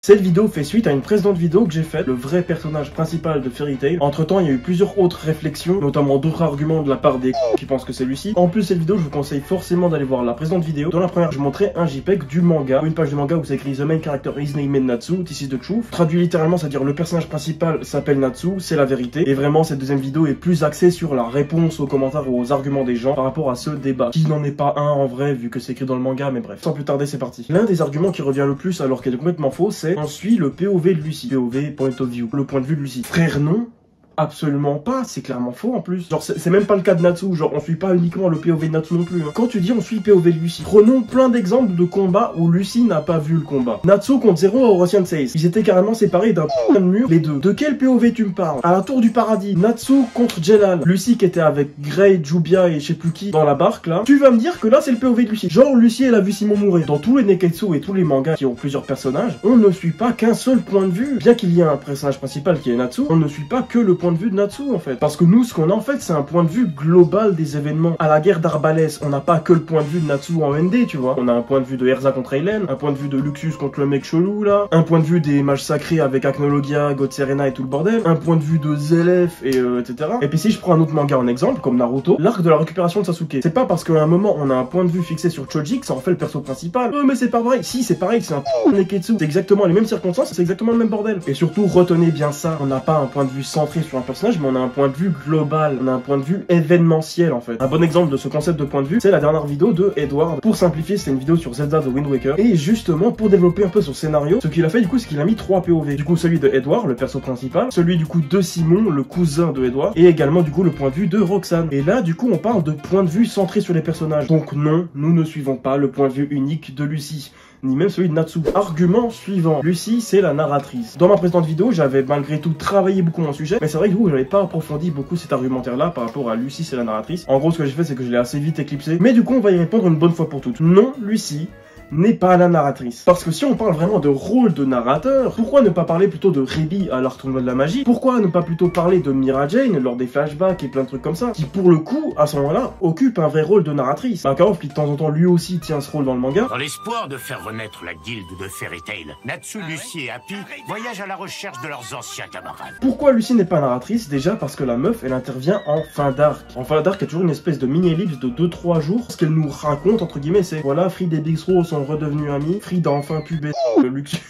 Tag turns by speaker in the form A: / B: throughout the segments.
A: Cette vidéo fait suite à une précédente vidéo que j'ai faite, le vrai personnage principal de Fairy Tail. Entre temps, il y a eu plusieurs autres réflexions, notamment d'autres arguments de la part des qui pensent que c'est Lucy. En plus, cette vidéo, je vous conseille forcément d'aller voir la précédente vidéo. Dans la première, je montrais un JPEG du manga, une page du manga où c'est écrit The main character is named Natsu, this is the truth. Traduit littéralement, c'est-à-dire le personnage principal s'appelle Natsu, c'est la vérité. Et vraiment, cette deuxième vidéo est plus axée sur la réponse aux commentaires ou aux arguments des gens par rapport à ce débat, qui n'en est pas un en vrai, vu que c'est écrit dans le manga, mais bref. Sans plus tarder, c'est parti. L'un des arguments qui revient le plus, alors qu'elle est complètement faux, c'est on suit le POV de Lucy. POV, point of view. Le point de vue de Lucy. Frère, non. Absolument pas, c'est clairement faux en plus. Genre c'est même pas le cas de Natsu, genre on suit pas uniquement le POV de Natsu non plus. Hein. Quand tu dis on suit le POV de Lucy, prenons plein d'exemples de combats où Lucy n'a pas vu le combat. Natsu contre Zero à Orochian 16, ils étaient carrément séparés d'un point de mur, les deux. De quel POV tu me parles? À la tour du paradis, Natsu contre Jelal, Lucy qui était avec Grey, Jubia et je sais plus qui dans la barque là. Tu vas me dire que là c'est le POV de Lucy. Genre Lucy elle a vu Simon mourir. Dans tous les Neketsu et tous les mangas qui ont plusieurs personnages, on ne suit pas qu'un seul point de vue. Bien qu'il y ait un personnage principal qui est Natsu, on ne suit pas que le point de vue de Natsu en fait. Parce que nous, ce qu'on a en fait, c'est un point de vue global des événements. À la guerre d'Arbalès, on n'a pas que le point de vue de Natsu en ND, tu vois. On a un point de vue de Erza contre Eilen, un point de vue de Luxus contre le mec chelou, là. Un point de vue des mages sacrés avec Acnologia, God Serena et tout le bordel. Un point de vue de Zelef, et etc. Et puis si je prends un autre manga en exemple, comme Naruto, l'arc de la récupération de Sasuke. C'est pas parce qu'à un moment, on a un point de vue fixé sur Choji que ça en fait le perso principal. Mais c'est pas vrai. Si, c'est pareil, c'est un Neketsu. C'est exactement les mêmes circonstances, c'est exactement le même bordel. Et surtout, retenez bien ça. On n'a pas un point de vue centré sur un personnage, mais on a un point de vue global, on a un point de vue événementiel en fait. Un bon exemple de ce concept de point de vue, c'est la dernière vidéo de Edward. Pour simplifier, c'est une vidéo sur Zelda The Wind Waker. Et justement, pour développer un peu son scénario, ce qu'il a fait du coup, c'est qu'il a mis 3 POV. Du coup, celui de Edward, le perso principal, celui du coup de Simon, le cousin de Edward, et également du coup le point de vue de Roxane. Et là, du coup, on parle de point de vue centré sur les personnages. Donc non, nous ne suivons pas le point de vue unique de Lucy, ni même celui de Natsu. Argument suivant, Lucy c'est la narratrice. Dans ma précédente vidéo, j'avais malgré tout travaillé beaucoup mon sujet, mais c'est vrai que vous, j'avais pas approfondi beaucoup cet argumentaire là par rapport à Lucy c'est la narratrice. En gros, ce que j'ai fait, c'est que je l'ai assez vite éclipsé, mais du coup on va y répondre une bonne fois pour toutes. Non, Lucy n'est pas la narratrice. Parce que si on parle vraiment de rôle de narrateur, pourquoi ne pas parler plutôt de Rebi à l'art tournoi de la magie? Pourquoi ne pas plutôt parler de Mira Jane lors des flashbacks et plein de trucs comme ça, qui pour le coup, à ce moment-là, occupe un vrai rôle de narratrice? Makarov qui de temps en temps lui aussi tient ce rôle dans le manga.
B: Dans l'espoir de faire renaître la guilde de Fairy Tail, Natsu, Lucy et Happy voyagent à la recherche de leurs anciens camarades.
A: Pourquoi Lucy n'est pas narratrice? Déjà parce que la meuf, elle intervient en fin d'arc. En fin d'arc, il y a toujours une espèce de mini-ellipse de 2-3 jours. Ce qu'elle nous raconte, entre guillemets, c'est voilà, Fried et Big Throw sont redevenus amis. Fried a enfin pu baiser le Luxus.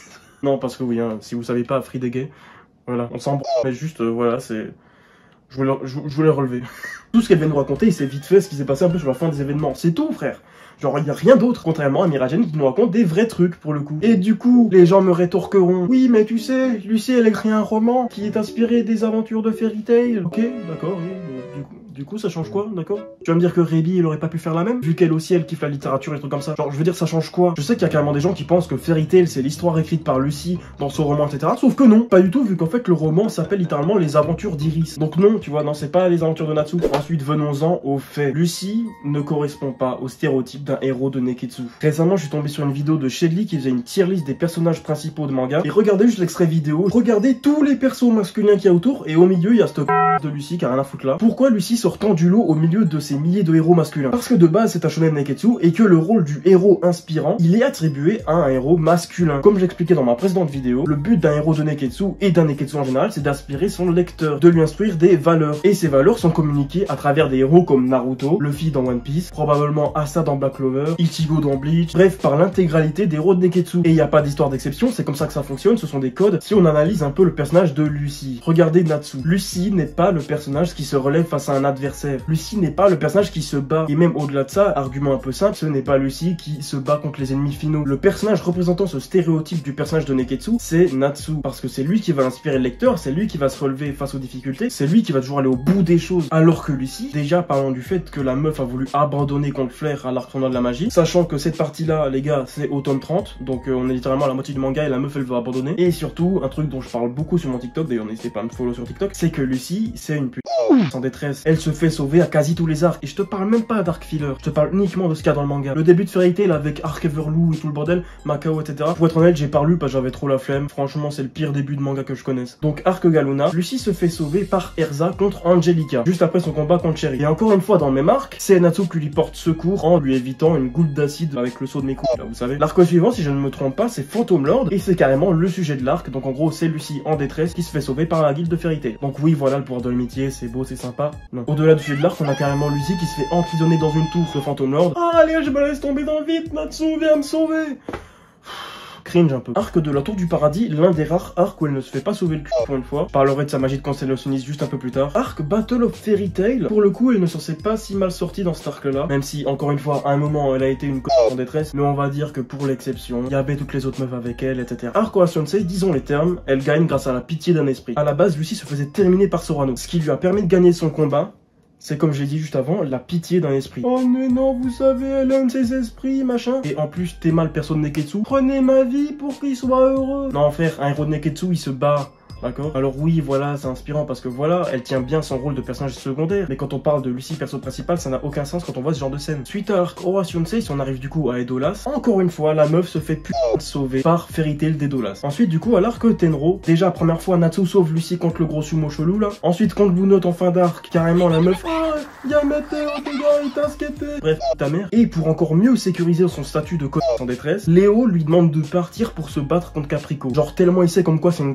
A: Non, parce que oui, hein, si vous savez pas, Fried est gay. Voilà, on s'en mais juste, voilà, c'est... Je voulais relever. Tout ce qu'elle vient nous raconter, c'est vite fait ce qui s'est passé un peu sur la fin des événements. C'est tout, frère. Genre, il n'y a rien d'autre, contrairement à Mira Jane qui nous raconte des vrais trucs, pour le coup. Et du coup, les gens me rétorqueront. Oui, mais tu sais, Lucy, elle a écrit un roman qui est inspiré des aventures de Fairy Tail. Ok, d'accord, oui, du coup, ça change quoi, d'accord? Tu vas me dire que Rebi, il aurait pas pu faire la même? Vu qu'elle aussi, elle kiffe la littérature et des trucs comme ça. Genre, je veux dire, ça change quoi? Je sais qu'il y a carrément des gens qui pensent que Fairy Tail, c'est l'histoire écrite par Lucy dans son roman, etc. Sauf que non, pas du tout, vu qu'en fait, le roman s'appelle littéralement Les Aventures d'Iris. Donc non, tu vois, non, c'est pas Les Aventures de Natsu. Ensuite, venons-en aux faits. Lucy ne correspond pas au stéréotype d'un héros de Neketsu. Récemment, je suis tombé sur une vidéo de Shedley qui faisait une tier list des personnages principaux de manga. Et regardez juste l'extrait vidéo. Regardez tous les persos masculins qu'il y a autour. Et au milieu, il y a cette de Lucy qui a rien à foutre là. Pourquoi Lucy sortant du lot au milieu de ces milliers de héros masculins? Parce que de base, c'est un shonen Neketsu et que le rôle du héros inspirant, il est attribué à un héros masculin. Comme j'expliquais dans ma précédente vidéo, le but d'un héros de Neketsu et d'un Neketsu en général, c'est d'inspirer son lecteur, de lui instruire des valeurs. Et ces valeurs sont communiquées à travers des héros comme Naruto, Luffy dans One Piece, probablement Asa dans Black Clover, Ichigo dans Bleach, bref, par l'intégralité des héros de Neketsu. Et il n'y a pas d'histoire d'exception, c'est comme ça que ça fonctionne, ce sont des codes. Si on analyse un peu le personnage de Lucy, regardez Natsu. Lucy n'est pas le personnage qui se relève face à un adversaire. Lucy n'est pas le personnage qui se bat. Et même au-delà de ça, argument un peu simple, ce n'est pas Lucy qui se bat contre les ennemis finaux. Le personnage représentant ce stéréotype du personnage de Neketsu, c'est Natsu. Parce que c'est lui qui va inspirer le lecteur, c'est lui qui va se relever face aux difficultés, c'est lui qui va toujours aller au bout des choses. Alors que Lucy, déjà parlons du fait que la meuf a voulu abandonner contre Flair à l'art tournoi de la magie, sachant que cette partie-là, les gars, c'est au tome 30, donc on est littéralement à la moitié du manga et la meuf elle veut abandonner. Et surtout, un truc dont je parle beaucoup sur mon TikTok, d'ailleurs n'hésitez pas à me follow sur TikTok, c'est que Lucy, c'est une pute en détresse. Elle se fait sauver à quasi tous les arcs. Et je te parle même pas d'arc filler, je te parle uniquement de ce qu'il y a dans le manga. Le début de Fairy Tail avec Arc Everloo et tout le bordel, Macao, etc. Pour être honnête, j'ai pas lu parce que j'avais trop la flemme. Franchement, c'est le pire début de manga que je connaisse. Donc, Arc Galuna, Lucy se fait sauver par Erza contre Angelica, juste après son combat contre Cherry. Et encore une fois, dans le même arc, c'est Natsu qui lui porte secours en lui évitant une goutte d'acide avec le saut de Miku, là, vous savez. L'arc suivant, si je ne me trompe pas, c'est Phantom Lord, et c'est carrément le sujet de l'arc. Donc, en gros, c'est Lucy en détresse qui se fait sauver par la guilde de Fairy Tail. Donc, oui, voilà le pouvoir de l'amitié, c'est beau, c'est sympa. Non. Au-delà du sujet de l'arc, on a carrément Lucy qui se fait emprisonner dans une tour de Phantom Lord. Ah, allez, je me laisse tomber dans le vide, Natsu, viens me sauver. Cringe un peu. Arc de la tour du paradis, l'un des rares arcs où elle ne se fait pas sauver le cul pour une fois. Je parlerai de sa magie de constellationniste juste un peu plus tard. Arc Battle of Fairy Tail, pour le coup elle ne s'en s'est pas si mal sortie dans cet arc là, même si encore une fois à un moment elle a été une en détresse, mais on va dire que pour l'exception, il y avait toutes les autres meufs avec elle, etc. Arc Sensei, disons les termes, elle gagne grâce à la pitié d'un esprit. À la base, Lucy se faisait terminer par Sorano, ce qui lui a permis de gagner son combat. C'est comme je l'ai dit juste avant, la pitié d'un esprit. Oh mais non, vous savez, elle a un de ses esprits, machin. Et en plus, t'es mal perso de Neketsu. Prenez ma vie pour qu'il soit heureux. Non frère, un héros de Neketsu, il se bat. D'accord. Alors oui, voilà, c'est inspirant parce que voilà, elle tient bien son rôle de personnage secondaire. Mais quand on parle de Lucy, perso principal, ça n'a aucun sens quand on voit ce genre de scène. Suite à l'arc Sensei, si on arrive du coup à Edolas, encore une fois, la meuf se fait sauver par Fairy Tail d'Edolas. Ensuite, du coup, à l'arc Tenro, déjà, première fois, Natsu sauve Lucy contre le gros sumo chelou là. Ensuite, contre Blue Note en fin d'arc, carrément la meuf. Ah, y'a Météo, les gars, il t'a skaté. Bref, ta mère. Et pour encore mieux sécuriser son statut de en détresse, Léo lui demande de partir pour se battre contre Caprico. Genre tellement il sait comme quoi c'est une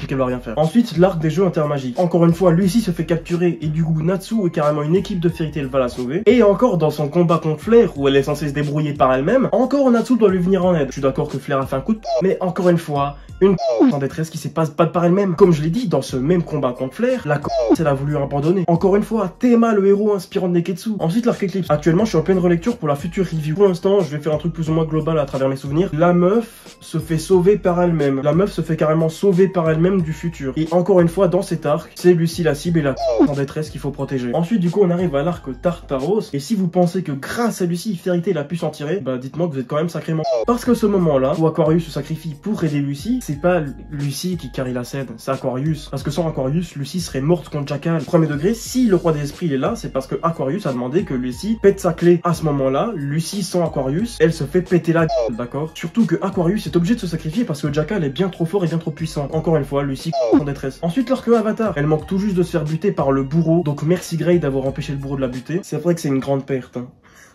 A: et qu'elle va rien faire. Ensuite, l'arc des jeux intermagiques. Encore une fois, Lucy se fait capturer et du coup, Natsu et carrément une équipe de Fairy Tail va la sauver. Et encore dans son combat contre Flair, où elle est censée se débrouiller par elle-même, encore Natsu doit lui venir en aide. Je suis d'accord que Flair a fait un coup de mais encore une fois, une en détresse qui se passe pas par elle-même. Comme je l'ai dit, dans ce même combat contre Flair, la elle a voulu abandonner. Encore une fois, Tema, le héros inspirant de Neketsu. Ensuite, l'arc Eclipse. Actuellement, je suis en pleine relecture pour la future review. Pour l'instant, je vais faire un truc plus ou moins global à travers mes souvenirs. La meuf se fait sauver par elle-même. La meuf se fait carrément sauver par elle-même du futur. Et encore une fois, dans cet arc, c'est Lucy la cible et la en détresse qu'il faut protéger. Ensuite, du coup, on arrive à l'arc Tartaros. Et si vous pensez que grâce à Lucy, Fairy Tail a pu s'en tirer, bah dites-moi que vous êtes quand même sacrément. Parce que ce moment-là, où Aquarius se sacrifie pour aider Lucy, c'est pas Lucy qui carry la scène, c'est Aquarius. Parce que sans Aquarius, Lucy serait morte contre Jackal. Premier degré, si le roi des esprits est là, c'est parce que Aquarius a demandé que Lucy pète sa clé. À ce moment-là, Lucy sans Aquarius, elle se fait péter la gueule, d'accord? Surtout que Aquarius est obligé de se sacrifier parce que Jackal est bien trop fort et bien trop puissant. Encore une fois, Lucy en détresse. Ensuite, l'arc Avatar, elle manque tout juste de se faire buter par le bourreau. Donc merci Grey d'avoir empêché le bourreau de la buter. C'est vrai que c'est une grande perte, hein.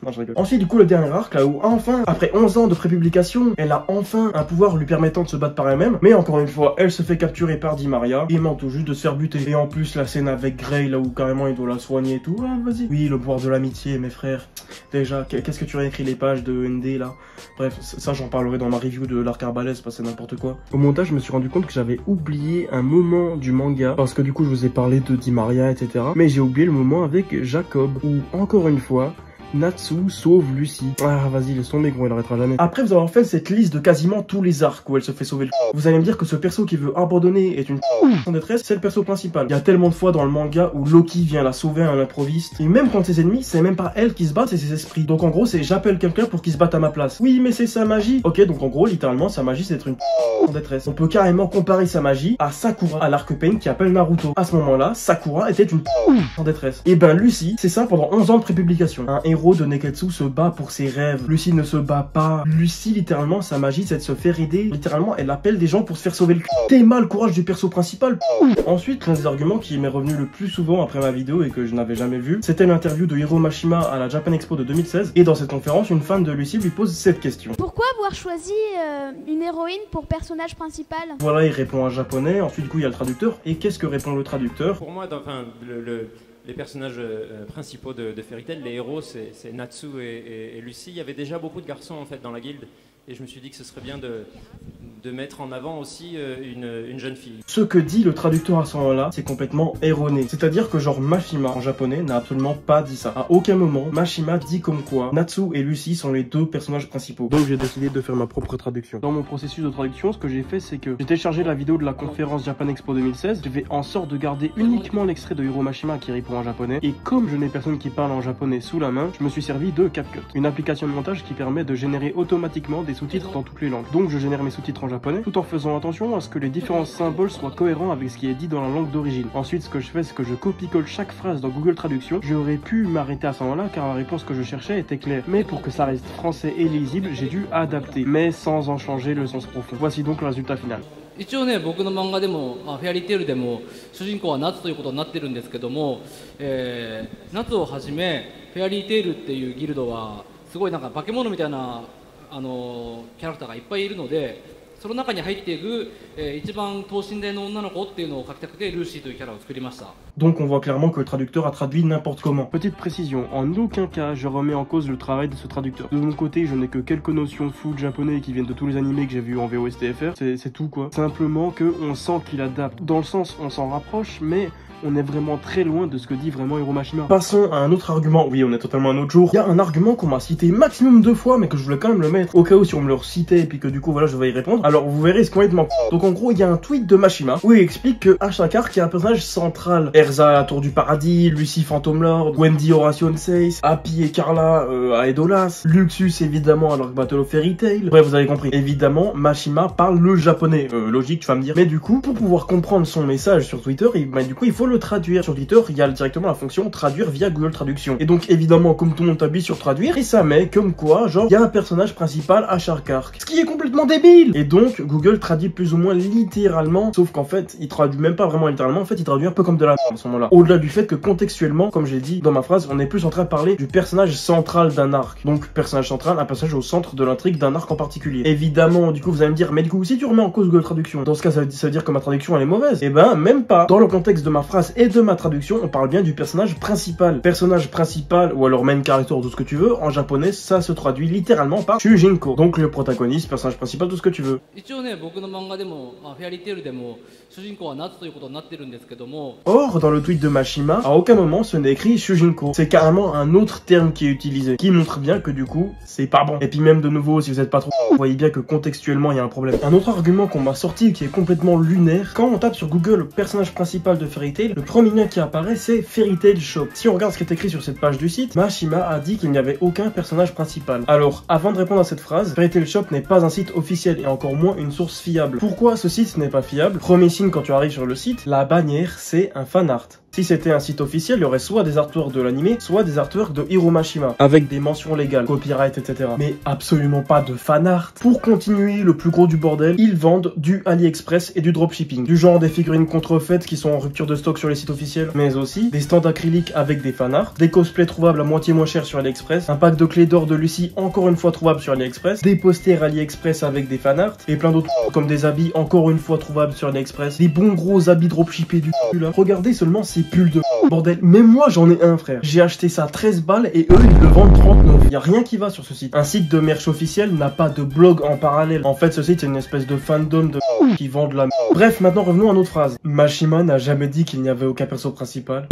A: Non, je rigole. Ensuite, du coup, le dernier arc, là où enfin, après 11 ans de prépublication, elle a enfin un pouvoir lui permettant de se battre par elle-même. Mais encore une fois, elle se fait capturer par Dimaria et manque tout juste de se faire buter. Et en plus, la scène avec Grey, là où carrément il doit la soigner et tout. Ah, vas-y. Oui, le pouvoir de l'amitié, mes frères. Déjà, qu'est-ce que tu as écrit les pages de ND, là? Bref, ça, j'en parlerai dans ma review de l'arc Arbalèze, parce que c'est n'importe quoi. Au montage, je me suis rendu compte que j'avais oublié un moment du manga. Parce que du coup, je vous ai parlé de Dimaria, etc. Mais j'ai oublié le moment avec Jacob, où, encore une fois, Natsu sauve Lucy. Ah, vas-y, laisse tomber, gros, il arrêtera jamais. Après vous avoir fait cette liste de quasiment tous les arcs où elle se fait sauver le vous allez me dire que ce perso qui veut abandonner est une en détresse, c'est le perso principal. Il y a tellement de fois dans le manga où Loki vient la sauver à un improviste. Et même contre ses ennemis, c'est même pas elle qui se bat, c'est ses esprits. Donc en gros, c'est j'appelle quelqu'un pour qu'il se batte à ma place. Oui, mais c'est sa magie. Ok, donc en gros, littéralement, sa magie, c'est d'être une en détresse. On peut carrément comparer sa magie à Sakura, à l'arc Pain qui appelle Naruto. À ce moment-là, Sakura était une en détresse. Et ben Lucy, c'est ça pendant 11 ans de prépublication. Un héros de Neketsu se bat pour ses rêves. Lucy ne se bat pas. Lucy, littéralement, sa magie, c'est de se faire aider. Littéralement, elle appelle des gens pour se faire sauver le cul. T'es mal le courage du perso principal. Ensuite, l'un des arguments qui m'est revenu le plus souvent après ma vidéo et que je n'avais jamais vu, c'était l'interview de Hiro Mashima à la Japan Expo de 2016. Et dans cette conférence, une fan de Lucy lui pose cette question.
C: Pourquoi avoir choisi une héroïne pour personnage principal?
A: Voilà, il répond en japonais. Ensuite, du coup, il y a le traducteur. Et qu'est-ce que répond le traducteur?
D: Pour moi, les personnages principaux de Fairy Tail, les héros, c'est Natsu et Lucy. Il y avait déjà beaucoup de garçons en fait dans la guilde. Et je me suis dit que ce serait bien de mettre en avant aussi une jeune fille.
A: Ce que dit le traducteur à ce moment-là, c'est complètement erroné. C'est-à-dire que genre Mashima en japonais n'a absolument pas dit ça. À aucun moment, Mashima dit comme quoi Natsu et Lucy sont les deux personnages principaux. Donc j'ai décidé de faire ma propre traduction. Dans mon processus de traduction, ce que j'ai fait, c'est que j'ai téléchargé la vidéo de la conférence Japan Expo 2016. J'ai fait en sorte de garder uniquement l'extrait de Hiro Mashima qui répond en japonais. Et comme je n'ai personne qui parle en japonais sous la main, je me suis servi de CapCut, une application de montage qui permet de générer automatiquement des sous-titres dans toutes les langues. Donc je génère mes sous-titres en en japonais, tout en faisant attention à ce que les différents symboles soient cohérents avec ce qui est dit dans la langue d'origine. Ensuite, ce que je fais, c'est que je copie-colle chaque phrase dans Google Traduction. J'aurais pu m'arrêter à ce moment-là car la réponse que je cherchais était claire. Mais pour que ça reste français et lisible, j'ai dû adapter, mais sans en changer le sens profond. Voici donc le résultat final.
E: 一応ね、僕の漫画でも、フェアリーテールでも主人公は夏ということになってるんですけども、夏をはじめフェアリーテールっていうギルドはすごいなんか化け物みたいなキャラクターがいっぱいいるので、その中に入っていく、一番等身大の女の子っていうのを描きたくてルーシーというキャラを作りました。
A: Donc on voit clairement que le traducteur a traduit n'importe comment. Petite précision, en aucun cas je remets en cause le travail de ce traducteur. De mon côté, je n'ai que quelques notions full japonais qui viennent de tous les animés que j'ai vus en VOSTFR, c'est tout quoi. Simplement que on sent qu'il adapte. Dans le sens, on s'en rapproche, mais on est vraiment très loin de ce que dit vraiment Hiro Mashima. Passons à un autre argument. Oui, on est totalement un autre jour. Il y a un argument qu'on m'a cité maximum 2 fois, mais que je voulais quand même le mettre au cas où si on me le recitait et puis que du coup voilà je vais y répondre. Alors vous verrez ce qu'on est de manque. Donc en gros il y a un tweet de Mashima où il explique que Ashakar qui est un personnage central. Erza à la Tour du Paradis, Lucy Phantom Lord, Wendy Horatio Seis, Happy et Carla à Edolas, Luxus évidemment à l'Arc Battle of Fairy Tail. Bref vous avez compris. Évidemment Mashima parle le japonais. Logique tu vas me dire. Mais du coup pour pouvoir comprendre son message sur Twitter, du coup il faut le traduire. Sur Twitter, il y a directement la fonction traduire via Google Traduction. Et donc évidemment, comme tout le monde t'habille sur traduire, et ça met comme quoi, genre, il y a un personnage principal à Sharkark. Ce qui est complètement débile. Et donc, Google traduit plus ou moins littéralement, sauf qu'en fait, il traduit même pas vraiment littéralement, en fait, il traduit un peu comme de la merde à ce moment-là. Au-delà du fait que contextuellement, comme j'ai dit dans ma phrase, on est plus en train de parler du personnage central d'un arc. Donc, personnage central, un personnage au centre de l'intrigue d'un arc en particulier. Évidemment, du coup, vous allez me dire, mais du coup, si tu remets en cause Google Traduction, dans ce cas, ça veut dire que ma traduction, elle est mauvaise. Eh ben, même pas. Dans le contexte de ma phrase et de ma traduction, on parle bien du personnage principal. Personnage principal, ou alors main character, tout ce que tu veux, en japonais, ça se traduit littéralement par Shujinko. Donc le protagoniste, personnage principal, tout ce que tu veux. Or, dans le tweet de Mashima, à aucun moment ce n'est écrit Shujinko. C'est carrément un autre terme qui est utilisé, qui montre bien que du coup, c'est pas bon. Et puis même de nouveau, si vous êtes pas trop, vous voyez bien que contextuellement, il y a un problème. Un autre argument qu'on m'a sorti, qui est complètement lunaire, quand on tape sur Google le personnage principal de Fairy Tail, le premier lien qui apparaît, c'est Fairy Tail Shop. Si on regarde ce qui est écrit sur cette page du site, Mashima a dit qu'il n'y avait aucun personnage principal. Alors, avant de répondre à cette phrase, Fairy Tail Shop n'est pas un site officiel et encore moins une source fiable. Pourquoi ce site n'est pas fiable? Premier signe quand tu arrives sur le site, la bannière c'est un fan art. Si c'était un site officiel, il y aurait soit des artworks de l'anime, soit des artworks de Hiro Mashima, avec des mentions légales, copyright, etc. Mais absolument pas de fan art. Pour continuer le plus gros du bordel, ils vendent du AliExpress et du dropshipping. Du genre des figurines contrefaites qui sont en rupture de stock sur les sites officiels, mais aussi des stands acryliques avec des fan art, des cosplays trouvables à moitié moins cher sur AliExpress, un pack de clés d'or de Lucy encore une fois trouvable sur AliExpress, des posters AliExpress avec des fan art, et plein d'autres comme des habits encore une fois trouvables sur AliExpress, des bons gros habits dropshippés du cul là. Regardez seulement ces pulls de bordel. Même moi j'en ai un frère. J'ai acheté ça 13 balles et eux ils le vendent 39. Y a rien qui va sur ce site. Un site de merch officiel n'a pas de blog en parallèle. En fait ce site c'est une espèce de fandom de qui vendent la Bref, maintenant revenons à notre phrase. Mashima n'a jamais dit qu'il n'y avait aucun perso principal.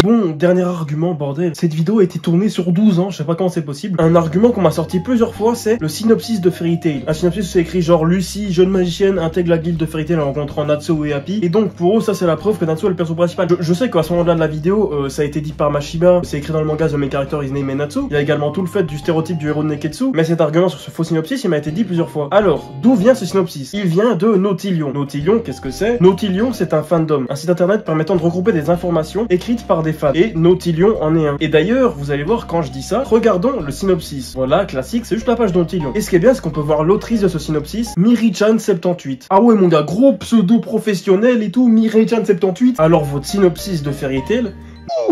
A: Bon, dernier argument, bordel. Cette vidéo a été tournée sur 12 ans, je sais pas comment c'est possible. Un argument qu'on m'a sorti plusieurs fois, c'est le synopsis de Fairy Tail. Un synopsis c'est écrit genre Lucy, jeune magicienne, intègre la guilde de Fairy Tail en rencontrant Natsuo et Happy. Et donc pour eux ça c'est la preuve que Natsuo est le perso principal. Je sais qu'à ce moment-là de la vidéo, ça a été dit par Mashima, c'est écrit dans le manga The Main Character is named Natsu. Il y a également tout le fait du stéréotype du héros de Neketsu. Mais cet argument sur ce faux synopsis, il m'a été dit plusieurs fois. Alors, d'où vient ce synopsis? Il vient de Nautilion. Nautilion, qu'est-ce que c'est? Nautilion, c'est un fandom, un site internet permettant de regrouper des informations écrites par des fans. Et Nautilion en est un. Et d'ailleurs, vous allez voir quand je dis ça, regardons le synopsis. Voilà, classique, c'est juste la page Nautilion. Et ce qui est bien, c'est qu'on peut voir l'autrice de ce synopsis, Miri-chan78. Ah ouais, mon gars, gros pseudo professionnel et tout, Miri-chan78. Alors, votre synopsis de Fairy Tail,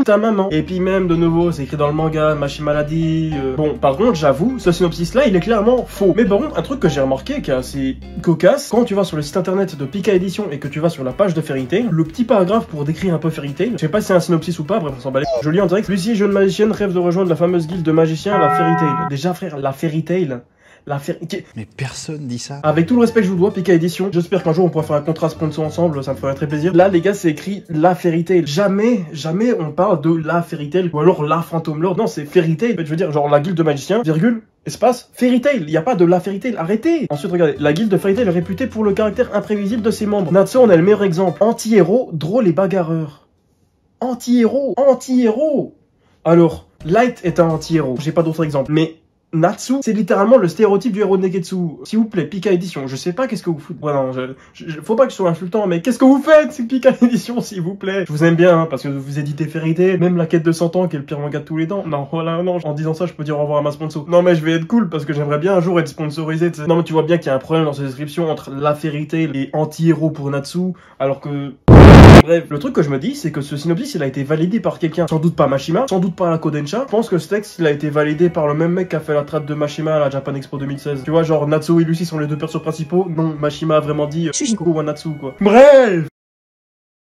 A: ta maman. Et puis même, de nouveau, c'est écrit dans le manga, Mashima l'a dit. Bon, par contre, j'avoue, ce synopsis-là, il est clairement faux. Mais par contre, un truc que j'ai remarqué, qui est assez cocasse, quand tu vas sur le site internet de Pika Edition et que tu vas sur la page de Fairy Tail, le petit paragraphe pour décrire un peu Fairy Tail, je sais pas si c'est un synopsis ou pas, bref, on s'en bat les... Je lis en direct, Lucy, jeune magicienne, rêve de rejoindre la fameuse guilde de magiciens, la Fairy Tail. Déjà, frère, la Fairy Tail...
F: Mais personne dit ça.
A: Avec tout le respect que je vous dois, Pika Edition, j'espère qu'un jour on pourra faire un contrat sponsor ensemble, ça me ferait très plaisir. Là les gars c'est écrit la Fairy Tail. Jamais on parle de la Fairy Tail ou alors la Phantom Lord. Non, c'est Fairy Tail. Je veux dire genre la guilde de magiciens, virgule, espace, Fairy Tail. Il n'y a pas de la Fairy Tail, arrêtez. Ensuite regardez, la guilde de Fairy Tail est réputée pour le caractère imprévisible de ses membres. Natsu en est le meilleur exemple. Anti-héros, drôle et bagarreur. Anti-héros. Alors, Light est un anti-héros, j'ai pas d'autre exemple, mais Natsu, c'est littéralement le stéréotype du héros de Negetsu. S'il vous plaît, Pika Edition, je sais pas qu'est-ce que vous foutez. Ouais, non, faut pas que je sois insultant, mais qu'est-ce que vous faites, c'est Pika Edition, s'il vous plaît. Je vous aime bien, hein, parce que vous éditez Fairy Tail, même la quête de 100 ans, qui est le pire manga de tous les temps. Non, voilà, non, en disant ça, je peux dire au revoir à ma sponsor. Non, mais je vais être cool, parce que j'aimerais bien un jour être sponsorisé, t'sais. Non, mais tu vois bien qu'il y a un problème dans cette description entre la Fairy Tail et anti-héros pour Natsu, alors que... Bref, le truc que je me dis, c'est que ce synopsis, il a été validé par quelqu'un, sans doute pas Mashima, sans doute pas la Kodansha. Je pense que ce texte, il a été validé par le même mec qui a fait la traite de Mashima à la Japan Expo 2016. Tu vois, genre, Natsu et Lucy sont les deux persos principaux. Non, Mashima a vraiment dit Shujinko wa Natsu, quoi. Bref!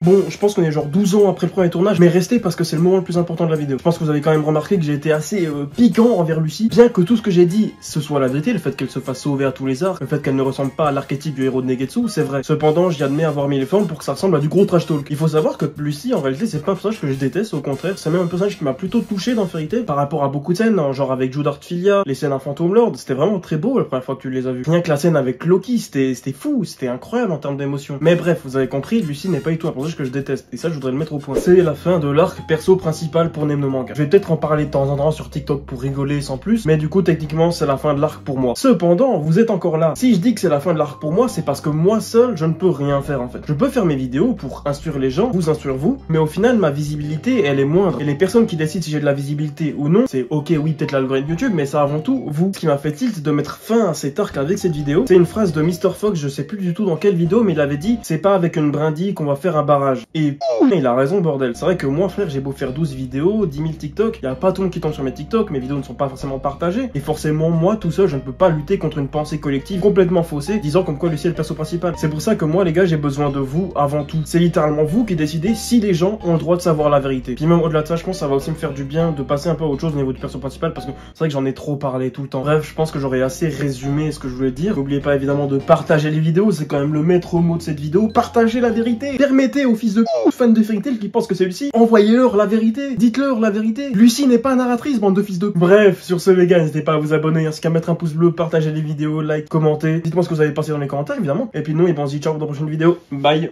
A: Bon, je pense qu'on est genre 12 ans après le premier tournage, mais restez parce que c'est le moment le plus important de la vidéo. Je pense que vous avez quand même remarqué que j'ai été assez piquant envers Lucy, bien que tout ce que j'ai dit, ce soit la vérité, le fait qu'elle se fasse sauver à tous les arcs, le fait qu'elle ne ressemble pas à l'archétype du héros de Negetsu, c'est vrai. Cependant, j'y admets avoir mis les formes pour que ça ressemble à du gros trash talk. Il faut savoir que Lucy, en réalité, c'est pas un personnage que je déteste, au contraire, c'est même un personnage qui m'a plutôt touché dans Fairy Tail par rapport à beaucoup de scènes, hein, genre avec Judart Filia, les scènes à Phantom Lord, c'était vraiment très beau la première fois que tu les as vues. Rien que la scène avec Loki, c'était fou, c'était incroyable en termes d'émotion. Mais bref, vous avez compris, Lucy n'est pas du tout un personnage que je déteste, et ça, je voudrais le mettre au point. C'est la fin de l'arc perso principal pour Nemo no Manga. Je vais peut-être en parler de temps en temps sur TikTok pour rigoler sans plus, mais du coup techniquement c'est la fin de l'arc pour moi. Cependant, vous êtes encore là. Si je dis que c'est la fin de l'arc pour moi, c'est parce que moi seul, je ne peux rien faire en fait. Je peux faire mes vidéos pour instruire les gens, vous instruire vous, mais au final ma visibilité elle est moindre. Et les personnes qui décident si j'ai de la visibilité ou non, c'est ok oui peut-être l'algorithme YouTube, mais ça avant tout vous. Ce qui m'a fait tilt de mettre fin à cet arc avec cette vidéo, c'est une phrase de Mr. Fox, je sais plus du tout dans quelle vidéo, mais il avait dit c'est pas avec une brindille qu'on va faire un barrage. Et il a raison bordel, c'est vrai que moi frère j'ai beau faire 12 vidéos, 10 000 TikTok, y a pas tout le monde qui tombe sur mes TikTok, mes vidéos ne sont pas forcément partagées, et forcément moi tout seul je ne peux pas lutter contre une pensée collective complètement faussée, disant comme quoi Lucy est le perso principal. C'est pour ça que moi les gars j'ai besoin de vous avant tout, c'est littéralement vous qui décidez si les gens ont le droit de savoir la vérité. Puis même au-delà de ça je pense que ça va aussi me faire du bien de passer un peu à autre chose au niveau du perso principal, parce que c'est vrai que j'en ai trop parlé tout le temps. Bref, je pense que j'aurais assez résumé ce que je voulais dire. N'oubliez pas évidemment de partager les vidéos, c'est quand même le maître mot de cette vidéo, partagez la vérité, permettez aux fils de fans de Fairy Tail qui pensent que c'est Lucy, envoyez-leur la vérité, dites-leur la vérité. Lucy n'est pas narratrice, bande de fils de... Bref, sur ce les gars, n'hésitez pas à vous abonner, ainsi qu'à mettre un pouce bleu, partager les vidéos, like, commenter. Dites-moi ce que vous avez pensé dans les commentaires évidemment. Et puis nous, et bon, on se dit ciao pour la prochaine vidéo. Bye.